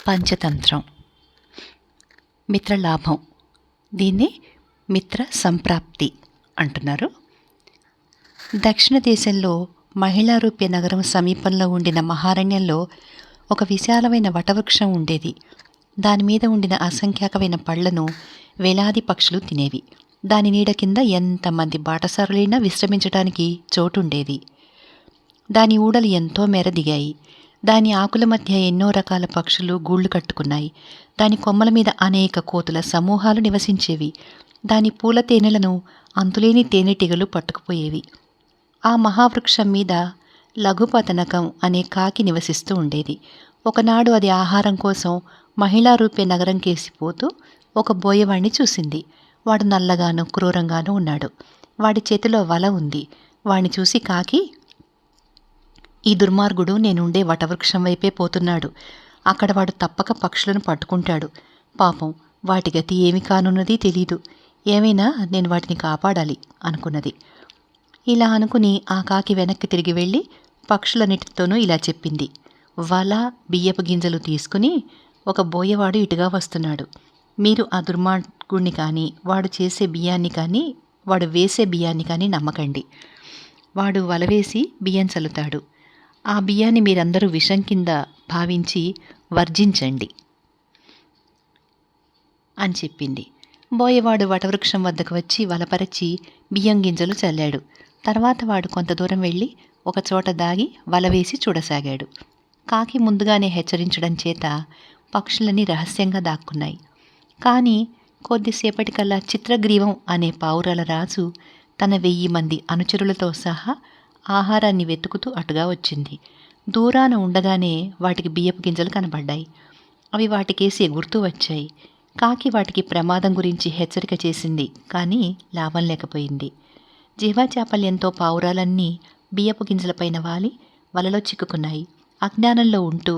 పంచతంత్రం. మిత్రలాభం. దీన్ని మిత్ర సంప్రాప్తి అంటున్నారు. దక్షిణ దేశంలో మహిళారూప్య నగరం సమీపంలో ఉండిన మహారణ్యంలో ఒక విశాలమైన వటవృక్షం ఉండేది. దానిమీద ఉండిన అసంఖ్యాకమైన పళ్లను వేలాది పక్షులు తినేవి. దాని నీడ కింద ఎంతమంది బాటసారులైనా విశ్రమించడానికి చోటుండేది. దాని ఊడలు ఎంతో మేర దిగాయి. దాని ఆకుల మధ్య ఎన్నో రకాల పక్షులు గూళ్ళు కట్టుకున్నాయి. దాని కొమ్మల మీద అనేక కోతుల సమూహాలు నివసించేవి. దాని పూల తేనెలను అంతులేని తేనెటీగలు పట్టుకుపోయేవి. ఆ మహావృక్షం మీద లఘుపతనకం అనే కాకి నివసిస్తూ ఉండేది. ఒకనాడు అది ఆహారం కోసం మహిళారూప్య నగరం కేసిపోతూ ఒక బోయవాణ్ణి చూసింది. వాడు నల్లగాను క్రూరంగానూ ఉన్నాడు. వాడి చేతిలో వల ఉంది. వాణ్ణి చూసి కాకి, ఈ దుర్మార్గుడు నేనుండే వటవృక్షం వైపే పోతున్నాడు. అక్కడ వాడు తప్పక పక్షులను పట్టుకుంటాడు. పాపం, వాటి గతి ఏమి కానున్నది తెలీదు. ఏమైనా నేను వాటిని కాపాడాలి అనుకున్నది. ఇలా అనుకుని ఆ కాకి వెనక్కి తిరిగి వెళ్ళి పక్షులన్నిటితోనూ ఇలా చెప్పింది. వల, బియ్యపు గింజలు తీసుకుని ఒక బోయవాడు ఇటుగా వస్తున్నాడు. మీరు ఆ దుర్మార్గుణ్ణి కానీ, వాడు చేసే బియ్యాన్ని కానీ, వాడు వేసే బియ్యాన్ని కానీ నమ్మకండి. వాడు వలవేసి బియ్యం చల్లుతాడు. ఆ బియ్యాన్ని మీరందరూ విషం కింద భావించి వర్జించండి అని చెప్పింది. బోయవాడు వటవృక్షం వద్దకు వచ్చి వలపరచి బియ్యం గింజలు చల్లాడు. తర్వాత వాడు కొంత దూరం వెళ్ళి ఒక చోట దాగి వలవేసి చూడసాగాడు. కాకి ముందుగానే హెచ్చరించడం చేత పక్షులన్నీ రహస్యంగా దాక్కున్నాయి. కానీ కొద్దిసేపటికల్లా చిత్రగ్రీవం అనే పావురాల రాజు తన 1000 మంది అనుచరులతో సహా ఆహారాన్ని వెతుకుతూ అటుగా వచ్చింది. దూరాన ఉండగానే వాటికి బియ్యపు గింజలు కనబడ్డాయి. అవి వాటికేసి ఎగురుతూ వచ్చాయి. కాకి వాటికి ప్రమాదం గురించి హెచ్చరిక చేసింది, కానీ లాభం లేకపోయింది. జీవాచాపల్యంతో పావురాలన్నీ బియ్యపు గింజలపైన వాలి వలలో చిక్కుకున్నాయి. అజ్ఞానంలో ఉంటూ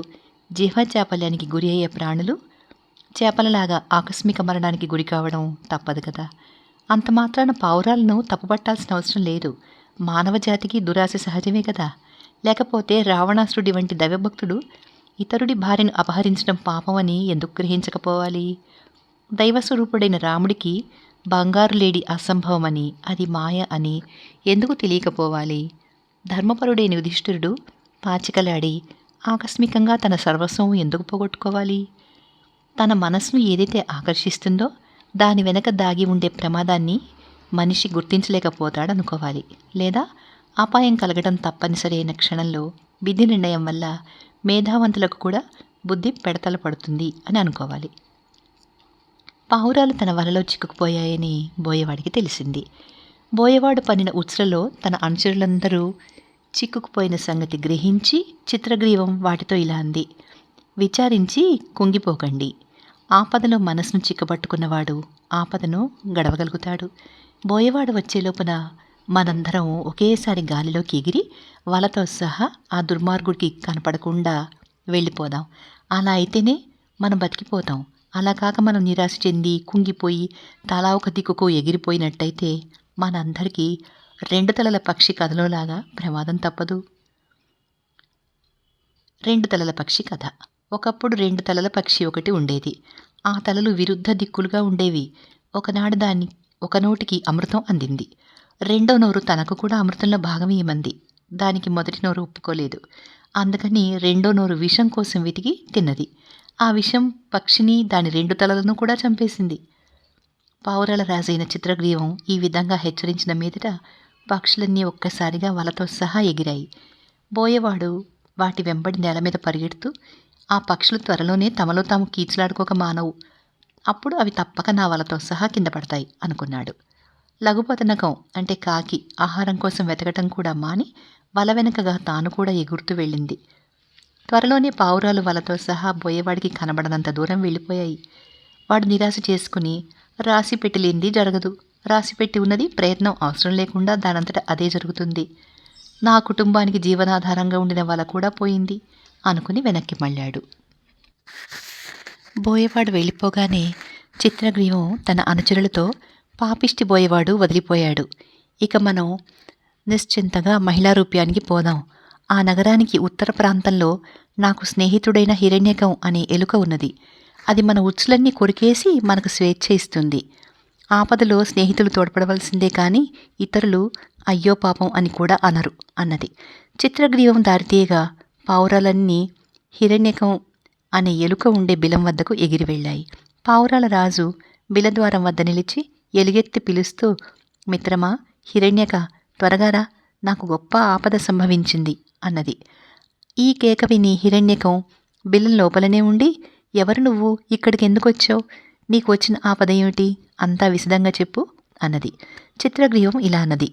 జీవాచాపల్యానికి గురి అయ్యే ప్రాణులు చేపలలాగా ఆకస్మిక మరణానికి గురి కావడం తప్పదు కదా. అంత మాత్రాన పావురాలను తప్పుపట్టాల్సిన అవసరం లేదు. మానవ జాతికి దురాశ సహజమే కదా. లేకపోతే రావణాసురుడి వంటి దైవభక్తుడు ఇతరుడి భార్యను అపహరించడం పాపమని ఎందుకు గ్రహించకపోవాలి? దైవస్వరూపుడైన రాముడికి బంగారు లేడి అసంభవమని, అది మాయ అని ఎందుకు తెలియకపోవాలి? ధర్మపరుడైన యుధిష్ఠిరుడు పాచికలాడి ఆకస్మికంగా తన సర్వస్వం ఎందుకు పోగొట్టుకోవాలి? తన మనసును ఏదైతే ఆకర్షిస్తుందో దాని వెనక దాగి ఉండే ప్రమాదాన్ని మనిషి గుర్తించలేకపోతాడనుకోవాలి. లేదా అపాయం కలగడం తప్పనిసరి అయిన క్షణంలో విధి నిర్ణయం వల్ల మేధావంతులకు కూడా బుద్ధి పెడతల పడుతుంది అని అనుకోవాలి. పావురాలు తన వలలో చిక్కుకుపోయాయని బోయవాడికి తెలిసింది. బోయవాడు పన్నిన ఉచ్చులలో తన అనుచరులందరూ చిక్కుకుపోయిన సంగతి గ్రహించి చిత్రగ్రీవం వాటితో ఇలా అంది. విచారించి కుంగిపోకండి. ఆపదలో మనసును చిక్కబట్టుకున్నవాడు ఆపదను గడవగలుగుతాడు. బోయవాడు వచ్చే లోపున మనందరం ఒకేసారి గాలిలోకి ఎగిరి వలతో సహా ఆ దుర్మార్గుడికి కనపడకుండా వెళ్ళిపోదాం. అలా అయితేనే మనం బతికిపోతాం. అలా కాక మనం నిరాశ చెంది కుంగిపోయి తలా ఒక దిక్కుకు ఎగిరిపోయినట్టయితే మనందరికీ 2 తలల పక్షి కథలోలాగా ప్రమాదం తప్పదు. 2 తలల పక్షి కథ. ఒకప్పుడు 2 తలల పక్షి ఒకటి ఉండేది. ఆ తలలు విరుద్ధ దిక్కులుగా ఉండేవి. ఒకనాడు ఒక నోటికి అమృతం అందింది. రెండో నోరు తనకు కూడా అమృతంలో భాగం ఇయ్యమంది. దానికి మొదటి నోరు ఒప్పుకోలేదు. అందుకని రెండో నోరు విషం కోసం వెతికి తిన్నది. ఆ విషం పక్షిని, దాని 2 తలలను కూడా చంపేసింది. పావురాల రాజైన చిత్రగ్రీవం ఈ విధంగా హెచ్చరించిన మీదట పక్షులన్నీ ఒక్కసారిగా వలతో సహా ఎగిరాయి. బోయవాడు వాటి వెంబడి నేల మీద పరిగెడుతూ, ఆ పక్షులు త్వరలోనే తమలో తాము కీచులాడుకోక మానవు. అప్పుడు అవి తప్పక నా వలతో సహా కింద పడతాయి అనుకున్నాడు. లఘుపతనకం అంటే కాకి ఆహారం కోసం వెతకటం కూడా మాని వల వెనకగా తాను కూడా ఎగురుతూ వెళ్ళింది. త్వరలోనే పావురాలు వలతో సహా బోయేవాడికి కనబడనంత దూరం వెళ్ళిపోయాయి. వాడు నిరాశ చేసుకుని, రాసిపెట్టి లేనిది జరగదు, రాసిపెట్టి ఉన్నది ప్రయత్నం అవసరం లేకుండా దానంతట అదే జరుగుతుంది, నా కుటుంబానికి జీవనాధారంగా ఉండిన వల కూడా పోయింది అనుకుని వెనక్కి మళ్ళాడు. బోయవాడు వెళ్ళిపోగానే చిత్రగ్రీవం తన అనుచరులతో, పాపిష్టి బోయవాడు వదిలిపోయాడు, ఇక మనం నిశ్చింతగా మహిళా రూప్యానికి పోదాం. ఆ నగరానికి ఉత్తర ప్రాంతంలో నాకు స్నేహితుడైన హిరణ్యకం అనే ఎలుక ఉన్నది. అది మన ఉచ్చులన్నీ కొరికేసి మనకు స్వేచ్ఛ ఇస్తుంది. ఆపదలో స్నేహితులు తోడ్పడవలసిందే కాని ఇతరులు అయ్యో పాపం అని కూడా అనరు అన్నది. చిత్రగ్రీవం దారితీయగా పావురాలన్నీ హిరణ్యకం అనే ఎలుక ఉండే బిలం వద్దకు ఎగిరి వెళ్ళాయి. పావురాల రాజు బిలద్వారం వద్ద నిలిచి ఎలుగెత్తి పిలుస్తూ, మిత్రమా హిరణ్యక, త్వరగా రా, నాకు గొప్ప ఆపద సంభవించింది అన్నది. ఈ కేక విని హిరణ్యకం బిలం లోపలనే ఉండి, ఎవరు నువ్వు, ఇక్కడికి ఎందుకొచ్చావు, నీకు వచ్చిన ఆపద ఏమిటి, అంతా విశదంగా చెప్పు అన్నది. చిత్రగ్రీవం ఇలా అన్నది.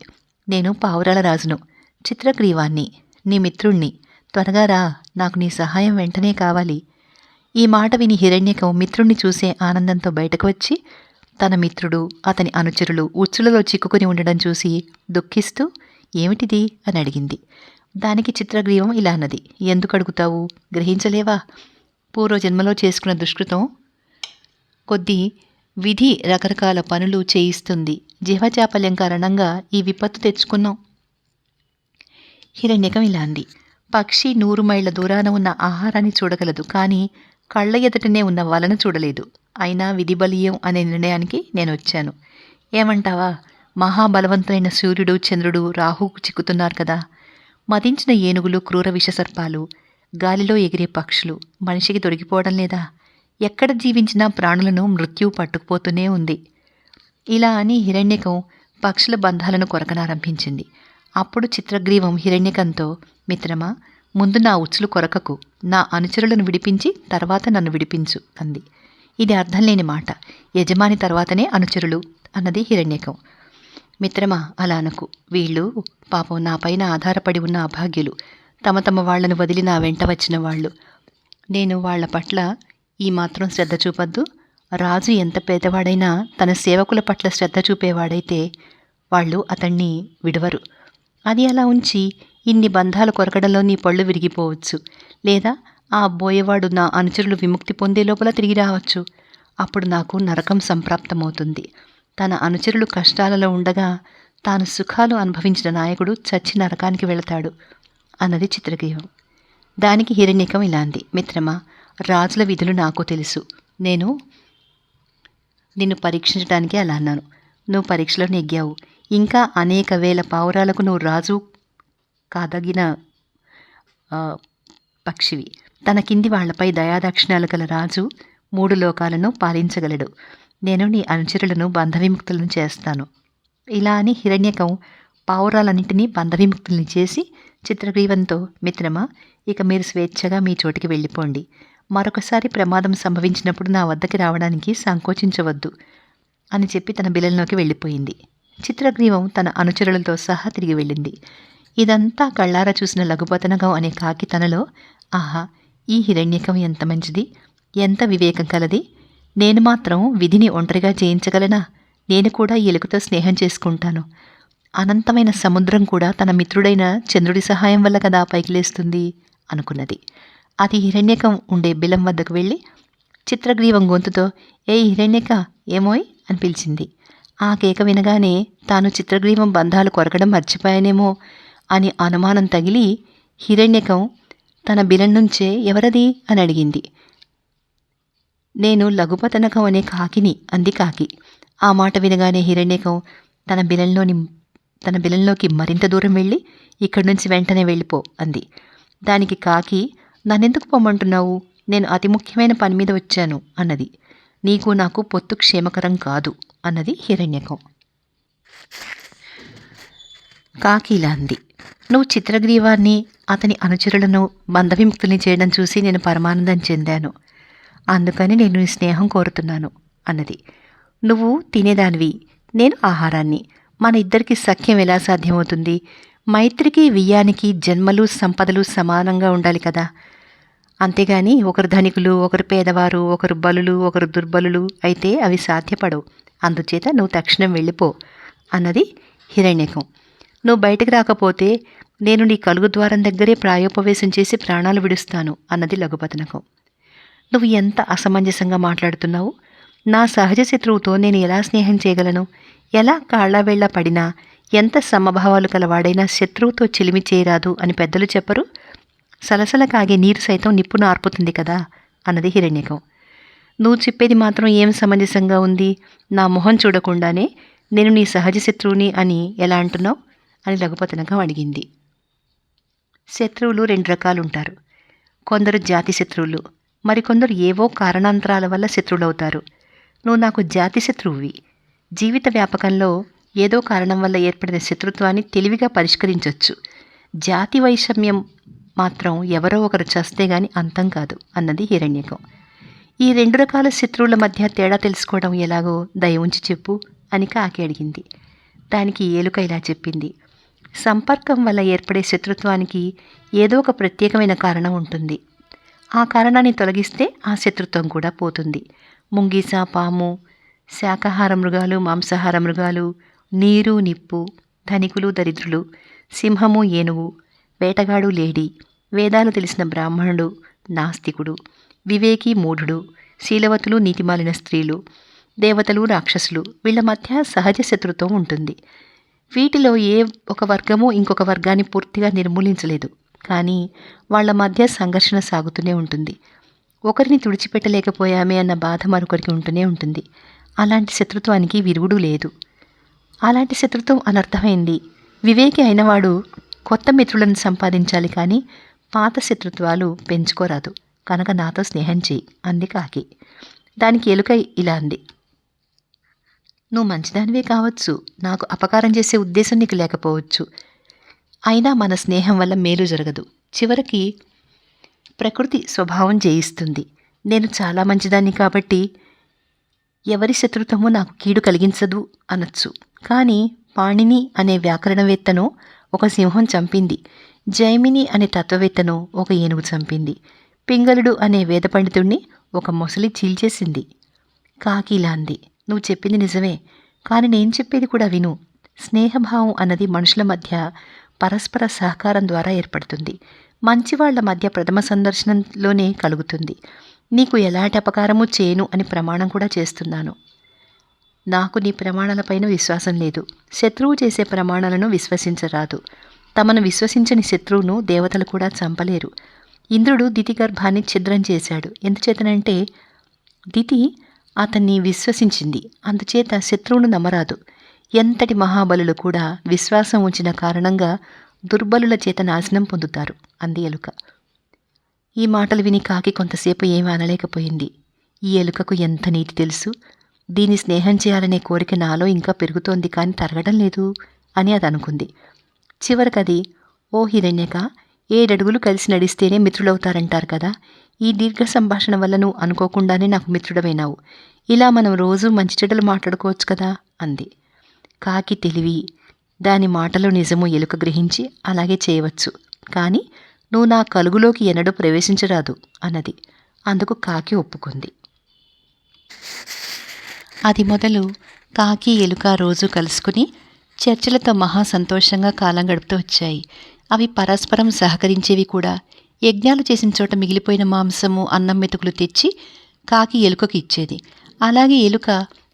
నేను పావురాల రాజును, చిత్రగ్రీవాన్ని, నీ మిత్రుణ్ణి. త్వరగా రా, నాకు నీ సహాయం వెంటనే కావాలి. ఈ మాట విని హిరణ్యకం మిత్రుణ్ణి చూసే ఆనందంతో బయటకు వచ్చి తన మిత్రుడు అతని అనుచరులు ఉచ్చులలో చిక్కుకుని ఉండడం చూసి దుఃఖిస్తూ ఏమిటిది అని అడిగింది. దానికి చిత్రగ్రీవం ఇలా అన్నది. ఎందుకు అడుగుతావు, గ్రహించలేవా? పూర్వజన్మలో చేసుకున్న దుష్కృతం కొద్దీ విధి రకరకాల పనులు చేయిస్తుంది. జీవచాపల్యం కారణంగా ఈ విపత్తు తెచ్చుకున్నాం. హిరణ్యకం ఇలా అంది. పక్షి 100 మైళ్ళ దూరాన ఉన్న ఆహారాన్ని చూడగలదు, కానీ కళ్ళ ఎదుటనే ఉన్న వలను చూడలేదు. అయినా విధి బలీయం అనే నిర్ణయానికి నేను వచ్చాను. ఏమంటావా? మహాబలవంతులైన సూర్యుడు, చంద్రుడు రాహుకు చిక్కుతున్నారు కదా. మదించిన ఏనుగులు, క్రూర విషసర్పాలు, గాలిలో ఎగిరే పక్షులు మనిషికి దొరికిపోవడం లేదా? ఎక్కడ జీవించినా ప్రాణులను మృత్యువు పట్టుకుపోతూనే ఉంది. ఇలా అని హిరణ్యకం పక్షుల బంధాలను కొరకనారంభించింది. అప్పుడు చిత్రగ్రీవం హిరణ్యకంతో, మిత్రమా, ముందు నా ఉచ్చులు కొరకకు, నా అనుచరులను విడిపించి తర్వాత నన్ను విడిపించు అంది. ఇది అర్థం లేని మాట. యజమాని తర్వాతనే అనుచరులు అన్నది హిరణ్యకం. మిత్రమా, అలా అనకు. వీళ్ళు పాపం నాపైన ఆధారపడి ఉన్న అభాగ్యులు. తమ తమ వాళ్లను వదిలి నా వెంట వచ్చిన వాళ్ళు. నేను వాళ్ల పట్ల ఈ మాత్రం శ్రద్ధ చూపద్దు. రాజు ఎంత పేదవాడైనా తన సేవకుల పట్ల శ్రద్ధ చూపేవాడైతే వాళ్ళు అతన్ని విడవరు. అది అలా ఉంచి ఇన్ని బంధాలు కొరకడంలో నీ పళ్ళు విరిగిపోవచ్చు. లేదా ఆ బోయేవాడు నా అనుచరులు విముక్తి పొందే లోపల తిరిగి రావచ్చు. అప్పుడు నాకు నరకం సంప్రాప్తమవుతుంది. తన అనుచరులు కష్టాలలో ఉండగా తాను సుఖాలు అనుభవించిన నాయకుడు చచ్చి నరకానికి వెళతాడు అన్నది చిత్రగ్రీవం. దానికి హిరణ్యకం ఇలా అంది. మిత్రమా, రాజుల విధులు నాకు తెలుసు. నేను నిన్ను పరీక్షించడానికి అలా అన్నాను. నువ్వు పరీక్షలో నెగ్గావు. ఇంకా అనేక వేల పావురాలకు నువ్వు రాజు కాదగిన పక్షివి. తన కింది వాళ్లపై దయాదాక్షిణ్యాలు గల రాజు 3 లోకాలను పాలించగలడు. నేను నీ అనుచరులను బంధవిముక్తులను చేస్తాను. ఇలా అని హిరణ్యకం పావురాలన్నింటినీ బంధవిముక్తుల్ని చేసి చిత్రగ్రీవంతో, మిత్రమా, ఇక మీరు స్వేచ్ఛగా మీ చోటికి వెళ్ళిపోండి. మరొకసారి ప్రమాదం సంభవించినప్పుడు నా వద్దకి రావడానికి సంకోచించవద్దు అని చెప్పి తన బిలంలోకి వెళ్ళిపోయింది. చిత్రగ్రీవం తన అనుచరులతో సహా తిరిగి వెళ్ళింది. ఇదంతా కళ్ళారా చూసిన లఘుపతనగం అనే కాకి తనలో, ఆహా, ఈ హిరణ్యకం ఎంత మంచిది, ఎంత వివేకం కలది. నేను మాత్రం విధిని ఒంటరిగా జయించగలనా? నేను కూడా ఈ ఎలుకతో స్నేహం చేసుకుంటాను. అనంతమైన సముద్రం కూడా తన మిత్రుడైన చంద్రుడి సహాయం వల్ల కదా పైకి లేస్తుంది అనుకున్నది. అది హిరణ్యకం ఉండే బిలం వద్దకు వెళ్ళి చిత్రగ్రీవం గొంతుతో, ఏ హిరణ్యక, ఏమోయ్ అని పిలిచింది. ఆ కేక వినగానే తాను చిత్రగ్రీవం బంధాలు కొరకడం మర్చిపోయానేమో అని అనుమానం తగిలి హిరణ్యకం తన బిలం నుంచే ఎవరది అని అడిగింది. నేను లఘుపతనకం అనే కాకిని అంది కాకి. ఆ మాట వినగానే హిరణ్యకం తన బిలంలోకి మరింత దూరం వెళ్ళి, ఇక్కడి నుంచి వెంటనే వెళ్ళిపో అంది. దానికి కాకి, నన్నెందుకు పొమ్మంటున్నావు, నేను అతి ముఖ్యమైన పని మీద వచ్చాను అన్నది. నీకు నాకు పొత్తు క్షేమకరం కాదు అన్నది హిరణ్యకం. కాకి ఇలా అంది. నువ్వు చిత్రగ్రీవాన్ని అతని అనుచరులను బంధవిముక్తుల్ని చేయడం చూసి నేను పరమానందం చెందాను. అందుకని నేను నీ స్నేహం కోరుతున్నాను అన్నది. నువ్వు తినేదానివి, నేను ఆహారాన్ని. మన ఇద్దరికి సఖ్యం ఎలా సాధ్యమవుతుంది? మైత్రికి వియ్యానికి జన్మలు సంపదలు సమానంగా ఉండాలి కదా. అంతేగాని ఒకరు ధనికులు, ఒకరు పేదవారు, ఒకరు బలులు, ఒకరు దుర్బలులు అయితే అవి సాధ్యపడవు. అందుచేత నువ్వు తక్షణం వెళ్ళిపో అన్నది హిరణ్యకం. నువ్వు బయటకు రాకపోతే నేను నీ కలుగు ద్వారం దగ్గరే ప్రాయోపవేశం చేసి ప్రాణాలు విడుస్తాను అన్నది లఘుపతనకం. నువ్వు ఎంత అసమంజసంగా మాట్లాడుతున్నావు. నా సహజ శత్రువుతో నేను ఎలా స్నేహం చేయగలను? ఎలా కాళ్ళవేళ్లా పడినా ఎంత సమభావాలు కలవాడైనా శత్రువుతో చెలిమి చేయరాదు అని పెద్దలు చెప్పరు. సలసల కాగే నీరు సైతం నిప్పును ఆర్పుతుంది కదా అన్నది హిరణ్యకం. నువ్వు చెప్పేది మాత్రం ఏం సమంజసంగా ఉంది? నా మొహం చూడకుండానే నేను నీ సహజ శత్రువుని అని ఎలా అంటున్నావు అని లఘుపతనకం అడిగింది. శత్రువులు 2 రకాలుంటారు. కొందరు జాతి శత్రువులు, మరికొందరు ఏవో కారణాంతరాల వల్ల శత్రువులవుతారు. నువ్వు నాకు జాతి శత్రువువి. జీవిత వ్యాపకంలో ఏదో కారణం వల్ల ఏర్పడిన శత్రుత్వాన్ని తెలివిగా పరిష్కరించవచ్చు. జాతి వైషమ్యం మాత్రం ఎవరో ఒకరు చస్తే గాని అంతం కాదు అన్నది హిరణ్యకం. ఈ 2 రకాల శత్రువుల మధ్య తేడా తెలుసుకోవడం ఎలాగో దయ ఉంచి చెప్పు అని కాకి అడిగింది. దానికి ఏలుక ఇలా చెప్పింది. సంపర్కం వల్ల ఏర్పడే శత్రుత్వానికి ఏదో ఒక ప్రత్యేకమైన కారణం ఉంటుంది. ఆ కారణాన్ని తొలగిస్తే ఆ శత్రుత్వం కూడా పోతుంది. ముంగీస, పాము, శాకాహార మృగాలు, మాంసాహార మృగాలు, నీరు, నిప్పు, ధనికులు, దరిద్రులు, సింహము, ఏనుగు, వేటగాడు, లేడి, వేదాలు తెలిసిన బ్రాహ్మణుడు, నాస్తికుడు, వివేకి, మూఢుడు, శీలవతులు, నీతిమాలిన స్త్రీలు, దేవతలు, రాక్షసులు, వీళ్ళ మధ్య సహజ శత్రుత్వం ఉంటుంది. వీటిలో ఏ ఒక వర్గము ఇంకొక వర్గాన్ని పూర్తిగా నిర్మూలించలేదు, కానీ వాళ్ళ మధ్య సంఘర్షణ సాగుతూనే ఉంటుంది. ఒకరిని తుడిచిపెట్టలేకపోయామే అన్న బాధ మరొకరికి ఉంటూనే ఉంటుంది. అలాంటి శత్రుత్వానికి విరుగుడు లేదు. అలాంటి శత్రుత్వం అనర్థమైంది. వివేకి అయినవాడు కొత్త మిత్రులను సంపాదించాలి, కానీ పాత శత్రుత్వాలు పెంచుకోరాదు. కనుక నాతో స్నేహం చేయి అంది కాకి. దానికి ఎలుక ఇలా అంది. నువ్వు మంచిదానివే కావచ్చు, నాకు అపకారం చేసే ఉద్దేశం నీకు లేకపోవచ్చు. అయినా మన స్నేహం వల్ల మేలు జరగదు. చివరికి ప్రకృతి స్వభావం జయిస్తుంది. నేను చాలా మంచిదాన్ని కాబట్టి ఎవరి శత్రుత్వము నాకు కీడు కలిగించదు అనొచ్చు. కానీ పాణిని అనే వ్యాకరణవేత్తను ఒక సింహం చంపింది. జైమిని అనే తత్వవేత్తను ఒక ఏనుగు చంపింది. పింగళుడు అనే వేద పండితుడిని ఒక మొసలి చీల్చేసింది. కాకి ఇలా అంది. నువ్వు చెప్పింది నిజమే, కానీ నేను చెప్పేది కూడా విను. స్నేహభావం అన్నది మనుషుల మధ్య పరస్పర సహకారం ద్వారా ఏర్పడుతుంది. మంచివాళ్ల మధ్య ప్రథమ సందర్శనంలోనే కలుగుతుంది. నీకు ఎలాంటి అపకారము చేయను అని ప్రమాణం కూడా చేస్తున్నాను. నాకు నీ ప్రమాణాలపైన విశ్వాసం లేదు. శత్రువు చేసే ప్రమాణాలను విశ్వసించరాదు. తమను విశ్వసించని శత్రువును దేవతలు కూడా చంపలేరు. ఇంద్రుడు దితి గర్భాన్ని ఛిద్రం చేశాడు. ఎందుచేతనంటే దితి అతన్ని విశ్వసించింది. అందుచేత శత్రువును నమ్మరాదు. ఎంతటి మహాబలులు కూడా విశ్వాసం ఉంచిన కారణంగా దుర్బలుల చేత నాశనం పొందుతారు అంది ఎలుక. ఈ మాటలు విని కాకి కొంతసేపు ఏమీ అనలేకపోయింది. ఈ ఎలుకకు ఎంత నీతి తెలుసు! దీని స్నేహం చేయాలనే కోరిక నాలో ఇంకా పెరుగుతోంది, కానీ తరగడం లేదు అని అది అనుకుంది. చివరికది, ఓ హిరణ్యక, 7 అడుగులు కలిసి నడిస్తేనే మిత్రులవుతారంటారు కదా. ఈ దీర్ఘ సంభాషణ వల్ల నువ్వు అనుకోకుండానే నాకు మిత్రుడమైనావు. ఇలా మనం రోజూ మంచి చెడ్డలు మాట్లాడుకోవచ్చు కదా అంది. కాకి తెలివి, దాని మాటలో నిజము ఎలుక గ్రహించి అలాగే చేయవచ్చు, కానీ నువ్వు నా కలుగులోకి ఎన్నడూ ప్రవేశించరాదు అన్నది. అందుకు కాకి ఒప్పుకుంది. అది మొదలు కాకి ఎలుక రోజు కలుసుకుని చర్చలతో మహా సంతోషంగా కాలం గడుపుతూ వచ్చాయి. అవి పరస్పరం సహకరించేవి కూడా. యజ్ఞాలు చేసిన చోట మిగిలిపోయిన మాంసము, అన్నం మెతుకులు తెచ్చి కాకి ఎలుకకి ఇచ్చేది. అలాగే ఎలుక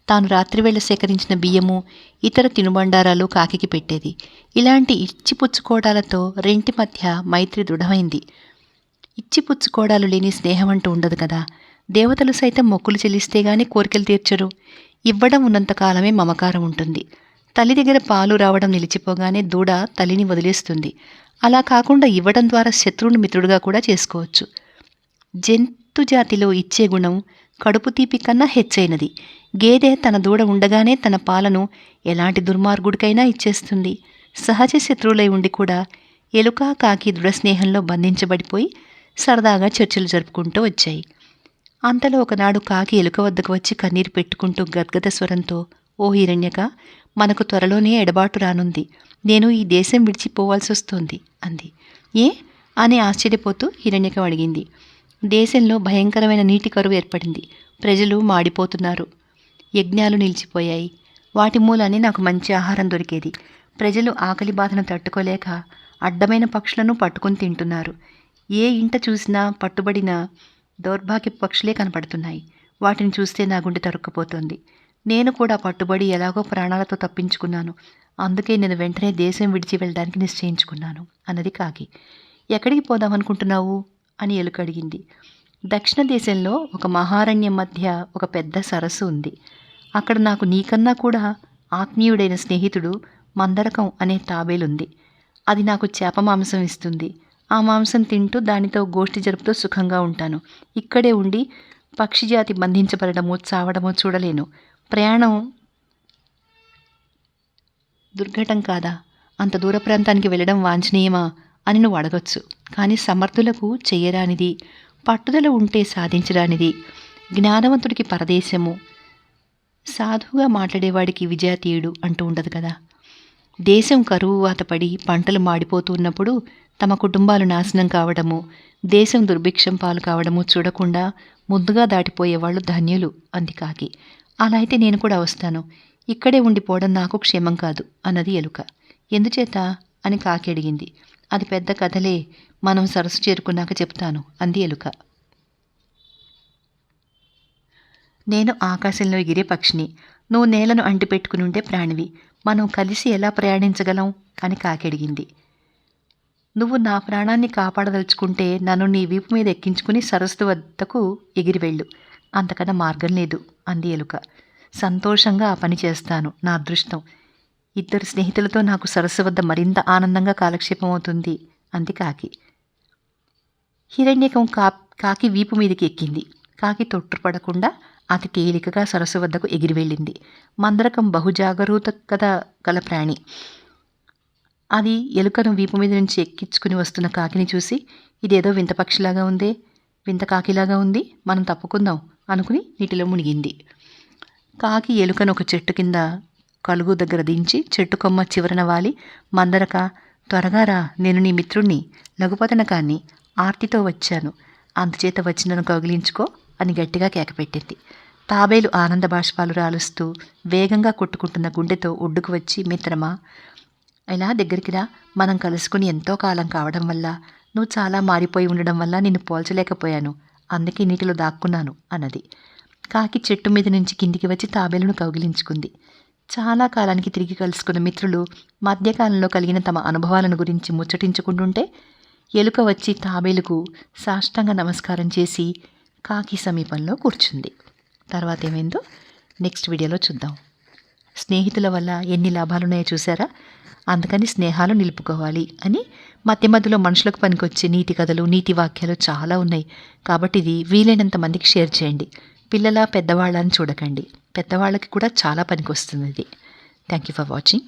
తాను రాత్రివేళ సేకరించిన బియ్యము, ఇతర తినుబండారాలు కాకికి పెట్టేది. ఇలాంటి ఇచ్చిపుచ్చుకోవడాలతో రెంటి మధ్య మైత్రి దృఢమైంది. ఇచ్చిపుచ్చుకోవడాలు లేని స్నేహం అంటూ ఉండదు కదా. దేవతలు సైతం మొక్కులు చెల్లిస్తే గాని కోరికలు తీర్చరు. ఇవ్వడం ఉన్నంతకాలమే మమకారం ఉంటుంది. తల్లి దగ్గర పాలు రావడం నిలిచిపోగానే దూడ తల్లిని వదిలేస్తుంది. అలా కాకుండా ఇవ్వడం ద్వారా శత్రువుని మిత్రుడుగా కూడా చేసుకోవచ్చు. జంతు జాతిలో ఇచ్చే గుణం కడుపు తీపి కన్నా హెచ్చైనది. గేదె తన దూడ ఉండగానే తన పాలను ఎలాంటి దుర్మార్గుడికైనా ఇచ్చేస్తుంది. సహజ శత్రువులై ఉండి కూడా ఎలుక కాకి దృఢ స్నేహంలో బంధించబడిపోయి సరదాగా చర్చలు జరుపుకుంటూ వచ్చాయి. అంతలో ఒకనాడు కాకి ఎలుక వద్దకు వచ్చి కన్నీరు పెట్టుకుంటూ గద్గద స్వరంతో, ఓ హిరణ్యక, మనకు త్వరలోనే ఎడబాటు రానుంది. నేను ఈ దేశం విడిచిపోవాల్సి వస్తోంది అంది. ఏ అని ఆశ్చర్యపోతూ హిరణ్యకం అడిగింది. దేశంలో భయంకరమైన నీటి కరువు ఏర్పడింది. ప్రజలు మాడిపోతున్నారు. యజ్ఞాలు నిలిచిపోయాయి. వాటి మూలానే నాకు మంచి ఆహారం దొరికేది. ప్రజలు ఆకలి బాధను తట్టుకోలేక అడ్డమైన పక్షులను పట్టుకుని తింటున్నారు. ఏ ఇంట చూసినా పట్టుబడిన దౌర్భాగ్య పక్షులే కనపడుతున్నాయి. వాటిని చూస్తే నా గుండె తరుక్కుపోతుంది. నేను కూడా పట్టుబడి ఎలాగో ప్రాణాలతో తప్పించుకున్నాను. అందుకే నేను వెంటనే దేశం విడిచి వెళ్ళడానికి నిశ్చయించుకున్నాను అన్నది కాకి. ఎక్కడికి పోదామనుకుంటున్నావు అని ఎలుక అడిగింది. దక్షిణ దేశంలో ఒక మహారణ్యం మధ్య ఒక పెద్ద సరస్సు ఉంది. అక్కడ నాకు నీకన్నా కూడా ఆత్మీయుడైన స్నేహితుడు మందరకం అనే తాబేలుంది. అది నాకు చేప మాంసం ఇస్తుంది. ఆ మాంసం తింటూ దానితో గోష్ఠి జరుపుతూ సుఖంగా ఉంటాను. ఇక్కడే ఉండి పక్షిజాతి బంధించబడము చావడము చూడలేను. ప్రయాణం దుర్ఘటం కాదా? అంత దూర ప్రాంతానికి వెళ్ళడం వాంఛనీయమా అని నువ్వు అడగొచ్చు. కానీ సమర్థులకు చెయ్యరానిది, పట్టుదల ఉంటే సాధించరానిది, జ్ఞానవంతుడికి పరదేశము, సాధువుగా మాట్లాడేవాడికి విజాతీయుడు అంటూ ఉండదు కదా. దేశం కరువు వాతపడి పంటలు మాడిపోతున్నప్పుడు తమ కుటుంబాలు నాశనం కావడము, దేశం దుర్భిక్షం పాలు కావడము చూడకుండా ముందుగా దాటిపోయేవాళ్ళు ధన్యులు అంది కాకి. అలా అయితే నేను కూడా వస్తాను. ఇక్కడే ఉండిపోవడం నాకు క్షేమం కాదు అన్నది ఎలుక. ఎందుచేత అని కాకి అడిగింది. అది పెద్ద కథలే, మనం సరస్సు చేరుకున్నాక చెప్తాను అంది ఎలుక. నేను ఆకాశంలో ఎగిరే పక్షిని, నువ్వు నేలను అంటిపెట్టుకుని ఉండే ప్రాణివి. మనం కలిసి ఎలా ప్రయాణించగలం అని కాకి అడిగింది. నువ్వు నా ప్రాణాన్ని కాపాడదలుచుకుంటే నన్ను నీ వీపు మీద ఎక్కించుకుని సరస్సు వద్దకు ఎగిరి వెళ్ళు. అంతకన్నా మార్గం లేదు అంది ఎలుక. సంతోషంగా ఆ పని చేస్తాను, నా అదృష్టం. ఇద్దరు స్నేహితులతో నాకు సరస్సు వద్ద మరింత ఆనందంగా కాలక్షేపం అవుతుంది అంది కాకి. హిరణ్యకం కాకి వీపు మీదకి ఎక్కింది. కాకి తొట్టుపడకుండా అతి తేలికగా సరస్సు వద్దకు ఎగిరి వెళ్ళింది. మందరకం బహుజాగరూకత గల ప్రాణి. అది ఎలుకను వీపు మీద నుంచి ఎక్కించుకుని వస్తున్న కాకిని చూసి, ఇదేదో వింత పక్షిలాగా ఉందే, వింత కాకిలాగా ఉంది, మనం తప్పుకుందాం అనుకుని నీటిలో మునిగింది. కాకి ఎలుకను ఒక చెట్టు కింద కలుగు దగ్గర దించి చెట్టు కొమ్మ చివరన వాలి, మందరక త్వరగా రా, నేను నీ మిత్రుణ్ణి లఘుపతనకాన్ని, ఆర్తితో వచ్చాను, అందుచేత వచ్చి నన్ను కౌగిలించుకో అని గట్టిగా కేకపెట్టింది. తాబేలు ఆనంద బాష్పాలు రాలుస్తూ వేగంగా కొట్టుకుంటున్న గుండెతో ఒడ్డుకు వచ్చి, మిత్రమా ఇలా దగ్గరికి రా, మనం కలుసుకుని ఎంతో కాలం కావడం వల్ల, నువ్వు చాలా మారిపోయి ఉండడం వల్ల నిన్ను పోల్చలేకపోయాను, అందుకే నీటిలో దాక్కున్నాను అన్నది. కాకి చెట్టు మీద నుంచి కిందికి వచ్చి తాబేలును కౌగిలించుకుంది. చాలా కాలానికి తిరిగి కలుసుకున్న మిత్రులు మధ్యకాలంలో కలిగిన తమ అనుభవాలను గురించి ముచ్చటించుకుంటుంటే ఎలుక వచ్చి తాబేలుకు సాష్టాంగ నమస్కారం చేసి కాకి సమీపంలో కూర్చుంది. తర్వాత ఏమైందో నెక్స్ట్ వీడియోలో చూద్దాం. స్నేహితుల వల్ల ఎన్ని లాభాలున్నాయో చూసారా? అందుకని స్నేహాలు నిలుపుకోవాలి అని మధ్య మధ్యలో మనుషులకు పనికొచ్చే నీతి కథలు, నీతి వాక్యాలు చాలా ఉన్నాయి. కాబట్టి ఇది వీలైనంత మందికి షేర్ చేయండి. పిల్లల పెద్దవాళ్ళని చూడకండి, పెద్దవాళ్ళకి కూడా చాలా పనికొస్తుంది ఇది. Thank you for watching.